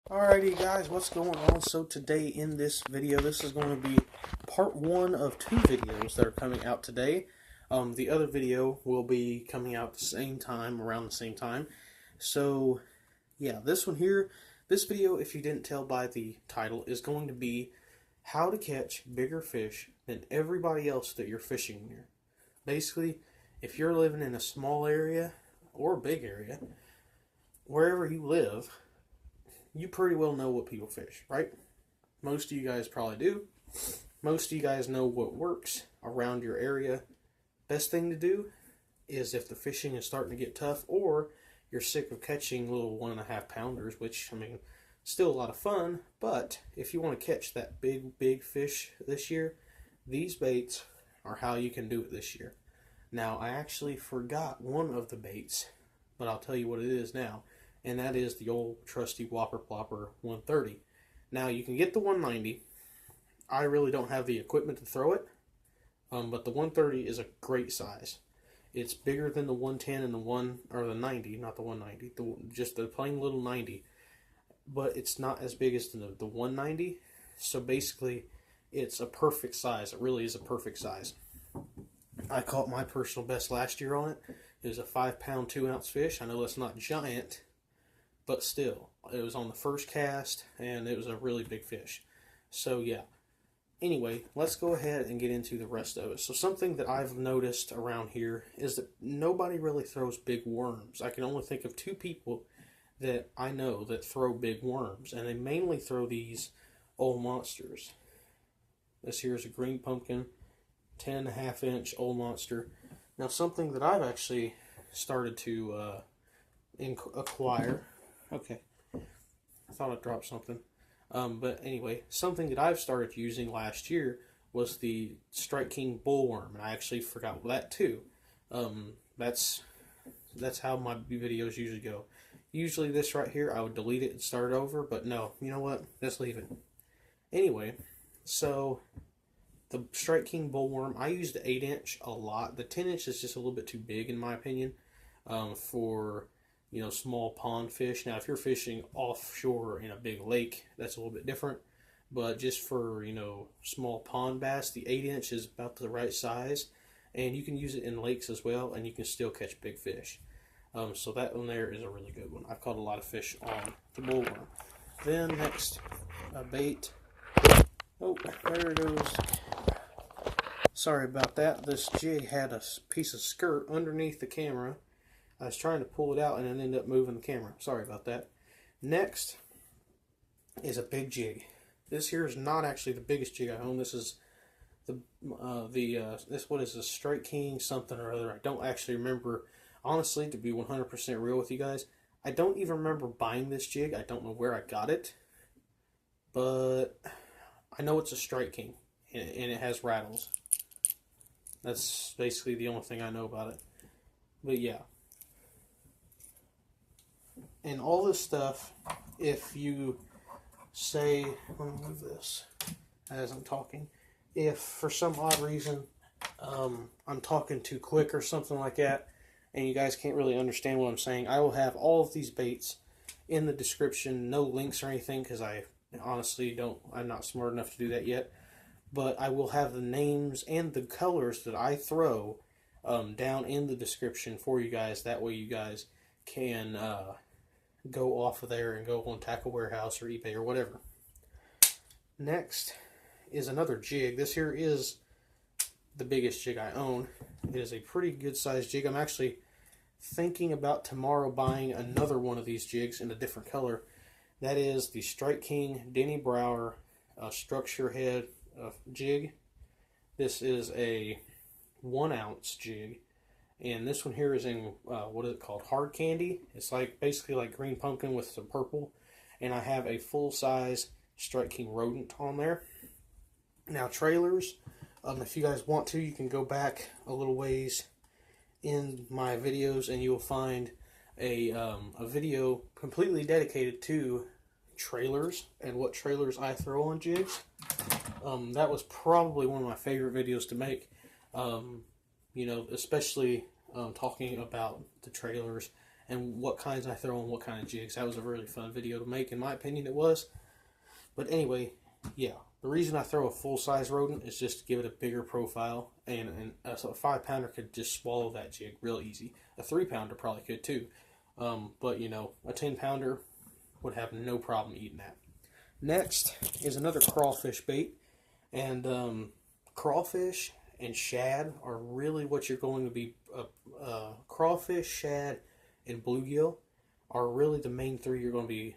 Alrighty guys, what's going on? So today in this video, this is going to be part one of two videos that are coming out today. The other video will be coming out the same time, around the same time. So yeah, this one here, this video, if you didn't tell by the title, is going to be how to catch bigger fish than everybody else that you're fishing near. Basically, if you're living in a small area or a big area, wherever you live, you pretty well know what people fish, right? Most of you guys probably do. Most of you guys know what works around your area. Best thing to do is if the fishing is starting to get tough or you're sick of catching little 1.5 pounders, which, I mean, still a lot of fun, but if you want to catch that big fish this year, these baits are how you can do it this year. Now, I actually forgot one of the baits, but I'll tell you what it is now. And that is the old trusty Whopper plopper 130. Now you can get the 190. I really don't have the equipment to throw it, but the 130 is a great size. It's bigger than the 110 and the 90, not the 190, just the plain little 90. But it's not as big as the 190. So basically, it's a perfect size. It really is a perfect size. I caught my personal best last year on it. It was a 5-pound, 2-ounce fish. I know that's not giant, but still, it was on the first cast, and it was a really big fish. So, yeah. Anyway, let's go ahead and get into the rest of it. So, something that I've noticed around here is that nobody really throws big worms. I can only think of 2 people that I know that throw big worms, and they mainly throw these old monsters. This here is a green pumpkin, 10.5-inch old monster. Now, something that I've actually started to acquire. Okay, I thought I dropped something. But anyway, something that I've started using last year was the Strike King bullworm, and I actually forgot that too. That's how my videos usually go. Usually this right here, I would delete it and start over, but no, you know what? Let's leave it. Anyway, so the Strike King bullworm, I use the 8-inch a lot. The 10-inch is just a little bit too big in my opinion for small pond fish. Now, if you're fishing offshore in a big lake, that's a little bit different. But just for, small pond bass, the 8-inch is about the right size. And you can use it in lakes as well, and you can still catch big fish. So that one there is a really good one. I've caught a lot of fish on the bullworm. Then next, a bait. Oh, there it goes. Sorry about that. This jig had a piece of skirt underneath the camera. I was trying to pull it out and it ended up moving the camera. Sorry about that. Next is a big jig. This here is not actually the biggest jig I own. This is what is this, Strike King something or other. I don't actually remember, honestly, to be 100% real with you guys. I don't even remember buying this jig. I don't know where I got it, but I know it's a Strike King and it has rattles. That's basically the only thing I know about it. But yeah. And all this stuff, if you say, let me move this as I'm talking, if for some odd reason I'm talking too quick or something like that, and you guys can't really understand what I'm saying, I will have all of these baits in the description, no links or anything, because I honestly I'm not smart enough to do that yet, but I will have the names and the colors that I throw down in the description for you guys. That way you guys can go off of there and go on Tackle Warehouse or eBay or whatever. Next is another jig. This here is the biggest jig I own. It is a pretty good sized jig. I'm actually thinking about tomorrow buying another one of these jigs in a different color. That is the Strike King Denny Brauer structure head jig. This is a 1-ounce jig. And this one here is in, what is it called? Hard candy. It's basically like green pumpkin with some purple. And I have a full-size Strike King rodent on there. Now, trailers, if you guys want to, you can go back a little ways in my videos and you will find a video completely dedicated to trailers and what trailers I throw on jigs. That was probably one of my favorite videos to make. Especially talking about the trailers and what kinds I throw and what kind of jigs. That was a really fun video to make, in my opinion it was. But anyway, yeah, the reason I throw a full-size rodent is just to give it a bigger profile, and a 5-pounder could just swallow that jig real easy. A 3-pounder probably could too, but you know, a 10-pounder would have no problem eating that. Next is another crawfish bait, and crawfish and shad are really what you're going to be. Crawfish, shad, and bluegill are really the main three you're going to be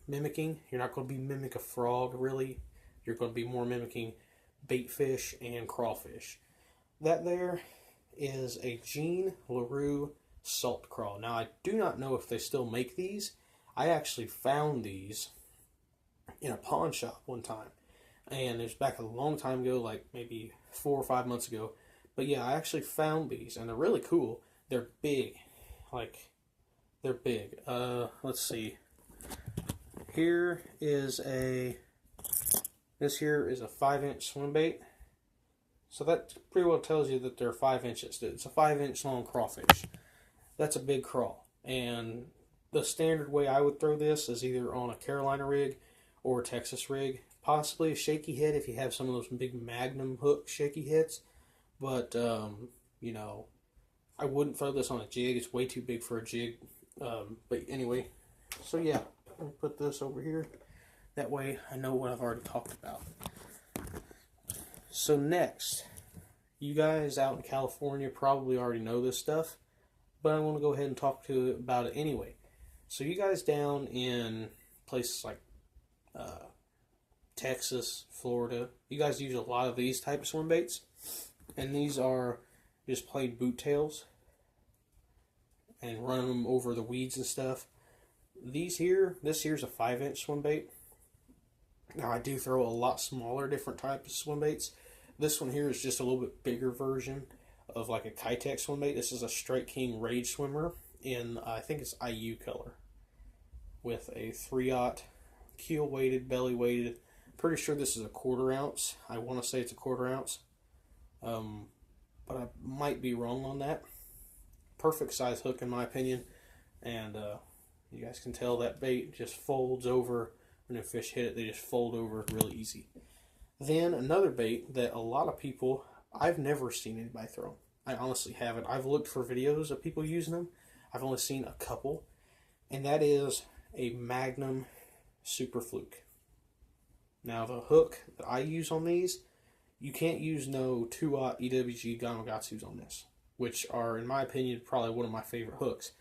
mimicking. You're not going to be mimic a frog, really. You're going to be more mimicking bait fish and crawfish. That there is a Jean Larew salt craw. Now, I do not know if they still make these. I actually found these in a pawn shop one time, and it was back a long time ago, like maybe 4 or 5 months ago. But yeah, I actually found these, and they're really cool. They're big, like they're big. Let's see. Here is this here is a 5-inch swim bait. So that pretty well tells you that they're 5 inches. It's a 5-inch long crawfish. That's a big craw, and the standard way I would throw this is either on a Carolina rig or a Texas rig, possibly a shaky head if you have some of those big Magnum hook shaky heads. But you know, I wouldn't throw this on a jig. It's way too big for a jig. But anyway, so yeah, I'll put this over here. That way I know what I've already talked about. So next, you guys out in California probably already know this stuff, but I want to go ahead and talk to you about it anyway. So you guys down in places like Texas, Florida, you guys use a lot of these type of swim baits, and these are just plain boot tails and running them over the weeds and stuff. This here's a 5-inch swim bait. Now I do throw a lot smaller different types of swim baits. This one here is just a little bit bigger version of like a Castaic swim bait. This is a Strike King Rage Swimmer in I think it's IU color with a 3/0 keel weighted, belly weighted. Pretty sure this is a 1/4 ounce. I want to say it's a 1/4 ounce, but I might be wrong on that. Perfect size hook in my opinion, and you guys can tell that bait just folds over when the fish hit it. They just fold over really easy. Then another bait that a lot of people, I've never seen anybody throw. I honestly haven't. I've looked for videos of people using them. I've only seen a couple, and that is a Magnum Super Fluke. Now the hook that I use on these, you can't use no 2/0 EWG Gamakatsus on this, which are in my opinion probably one of my favorite hooks.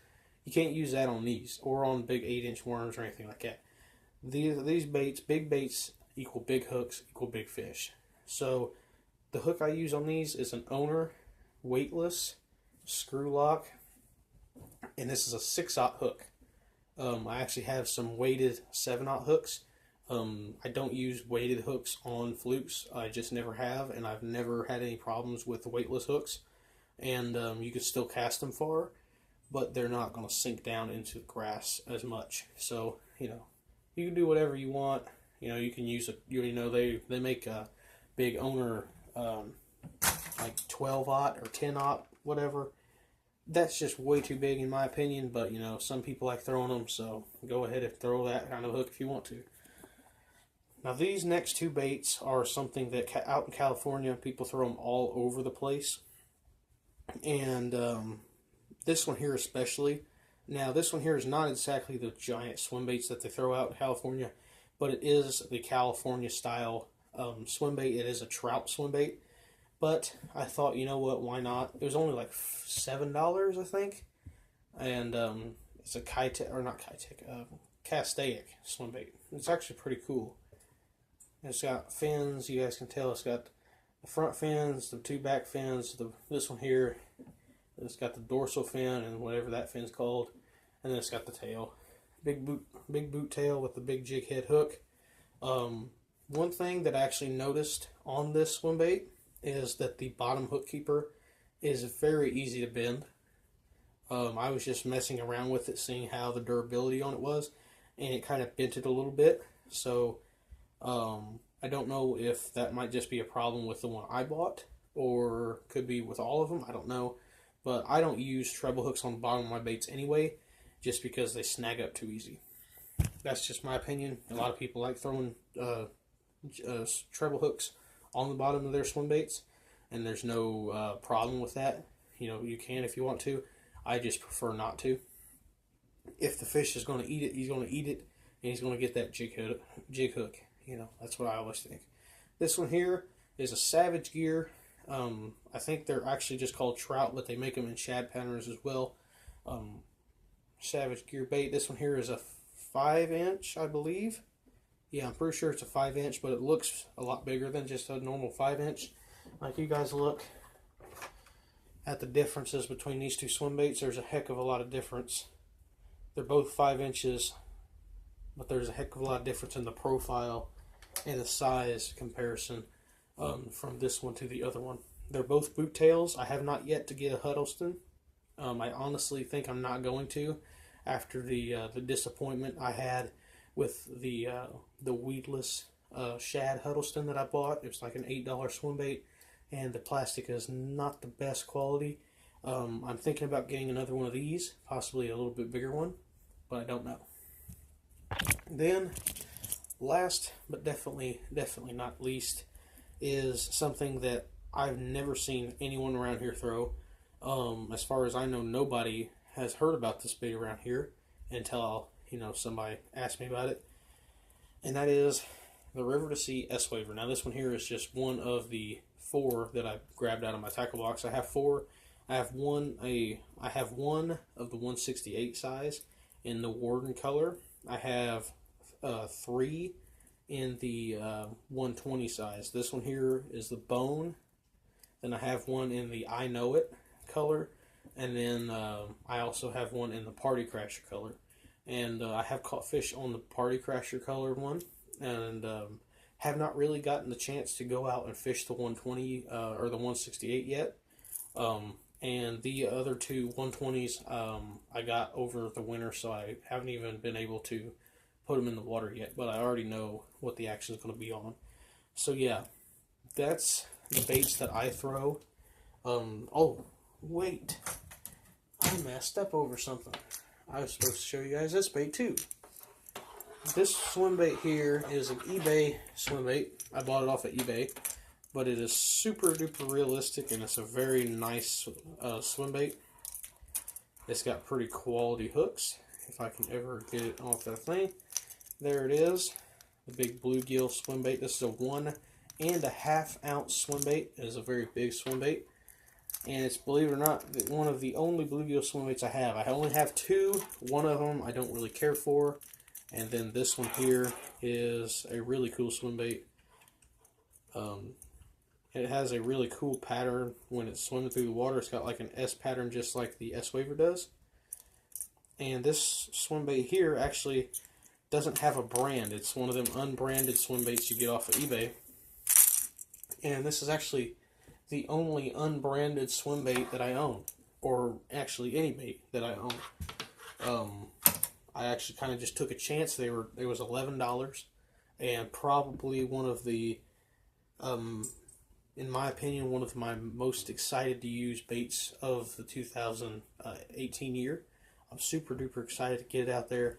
You can't use that on these or on big 8-inch worms or anything like that. These baits, big baits equal big hooks equal big fish. So the hook I use on these is an Owner weightless screw lock, and this is a 6/0 hook. I actually have some weighted 7/0 hooks. I don't use weighted hooks on flukes. I just never have, and I've never had any problems with the weightless hooks. And you can still cast them far, but they're not going to sink down into the grass as much. So, you know, you can do whatever you want. You know, you can use it. You know, they make a big Owner like 12/0 or 10/0, whatever. That's just way too big in my opinion, but you know, some people like throwing them, so go ahead and throw that kind of hook if you want to. Now these next two baits are something that out in California people throw them all over the place, and this one here especially. Now this one here is not exactly the giant swim baits that they throw out in California, but it is the California style swim bait. It is a trout swim bait. But I thought, you know what, why not? It was only like $7, I think. And it's a Castaic swim bait. It's actually pretty cool. It's got fins. You guys can tell it's got the front fins, the 2 back fins, this one here. It's got the dorsal fin and whatever that fin's called. And then it's got the tail. Big boot tail with the big jig head hook. One thing that I actually noticed on this swim bait is that the bottom hook keeper is very easy to bend. I was just messing around with it, seeing how the durability on it was, and it kind of bent it a little bit. So I don't know if that might just be a problem with the one I bought, or could be with all of them. I don't know, but I don't use treble hooks on the bottom of my baits anyway, just because they snag up too easy. That's just my opinion. A lot of people like throwing treble hooks on the bottom of their swim baits, and there's no problem with that. You know, you can if you want to. I just prefer not to. If the fish is going to eat it, he's going to eat it, and he's going to get that jig hook. You know, that's what I always think. This one here is a Savage Gear. I think they're actually just called trout, but they make them in shad patterns as well. Savage Gear bait. This one here is a 5-inch, I believe. Yeah, I'm pretty sure it's a 5-inch, but it looks a lot bigger than just a normal 5-inch. Like, you guys look at the differences between these two swim baits, there's a heck of a lot of difference. They're both 5 inches, but there's a heck of a lot of difference in the profile and the size comparison from this one to the other one. They're both boot tails. I have not yet to get a Huddleston. I honestly think I'm not going to, after the disappointment I had with the weedless shad Huddleston that I bought. It was like an $8 swim bait, and the plastic is not the best quality. I'm thinking about getting another one of these, possibly a little bit bigger one, but I don't know. Then, last but definitely not least, is something that I've never seen anyone around here throw. As far as I know, nobody has heard about this bait around here until, you know, somebody asked me about it. And that is the River to Sea S-Waver. Now, this one here is just one of the 4 that I grabbed out of my tackle box. I have 4. I have one of the 168 size in the Warden color. I have 3 in the 120 size. This one here is the Bone. Then I have one in the I Know It color, and then I also have one in the Party Crasher color. And I have caught fish on the Party Crasher color one, and have not really gotten the chance to go out and fish the 120 or the 168 yet. And the other 2 120s I got over the winter, so I haven't even been able to put them in the water yet, but I already know what the action is going to be on. So yeah, that's the baits that I throw. Oh, wait. I messed up over something. I was supposed to show you guys this bait too. This swim bait here is an eBay swim bait. I bought it off of eBay, but it is super duper realistic, and it's a very nice swim bait. It's got pretty quality hooks, if I can ever get it off that thing. There it is, the big bluegill swim bait. This is a 1.5 ounce swim bait. It is a very big swim bait, and it's, believe it or not, one of the only bluegill swim baits I have. I only have 2. One of them I don't really care for, and then this one here is a really cool swim bait. It has a really cool pattern when it's swimming through the water. It's got like an S pattern, just like the S-Waver does. And this swim bait here actually doesn't have a brand. It's one of them unbranded swim baits you get off of eBay. And this is actually the only unbranded swim bait that I own, or actually any bait that I own. I actually kind of just took a chance. It was $11, and probably one of the, in my opinion, one of my most excited to use baits of the 2018 year. I'm super duper excited to get it out there,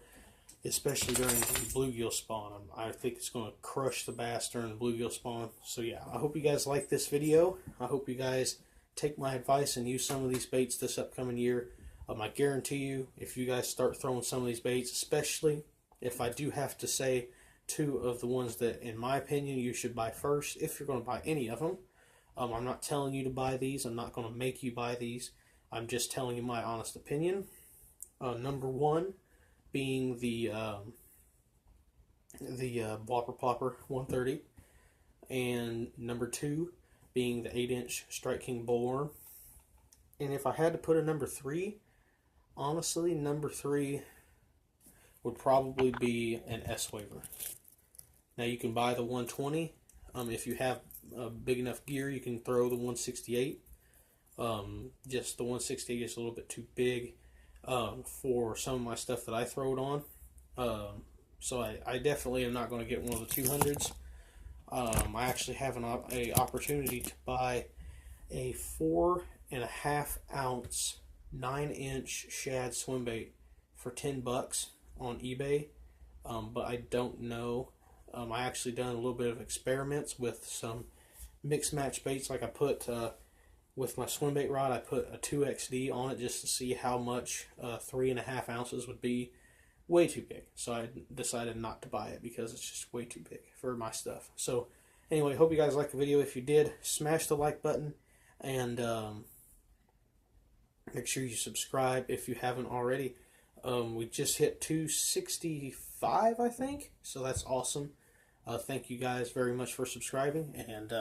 especially during the bluegill spawn. I think it's going to crush the bass during the bluegill spawn. So yeah, I hope you guys like this video. I hope you guys take my advice and use some of these baits this upcoming year. I guarantee you, if you guys start throwing some of these baits, especially if I do have to say 2 of the ones that, in my opinion, you should buy first, if you're going to buy any of them. I'm not telling you to buy these. I'm not going to make you buy these. I'm just telling you my honest opinion. Number 1 being the Whopper plopper 130, and number 2 being the 8-inch Strike King bullworm. And if I had to put a number 3, honestly, number 3 would probably be an S-Waver. Now you can buy the 120. If you have big enough gear, you can throw the 168. Just the 168 is a little bit too big for some of my stuff that I throw it on. So I definitely am not going to get one of the 200s. I actually have an opportunity to buy a 4.5 ounce 9-inch shad swim bait for $10 on eBay, but I don't know. I actually done a little bit of experiments with some mix match baits. Like I put with my swimbait rod, I put a 2XD on it just to see how much 3.5 ounces would be. Way too big, so I decided not to buy it because it's just way too big for my stuff. So anyway, hope you guys liked the video. If you did, smash the like button, and make sure you subscribe if you haven't already. We just hit 265, I think, so that's awesome. Thank you guys very much for subscribing, and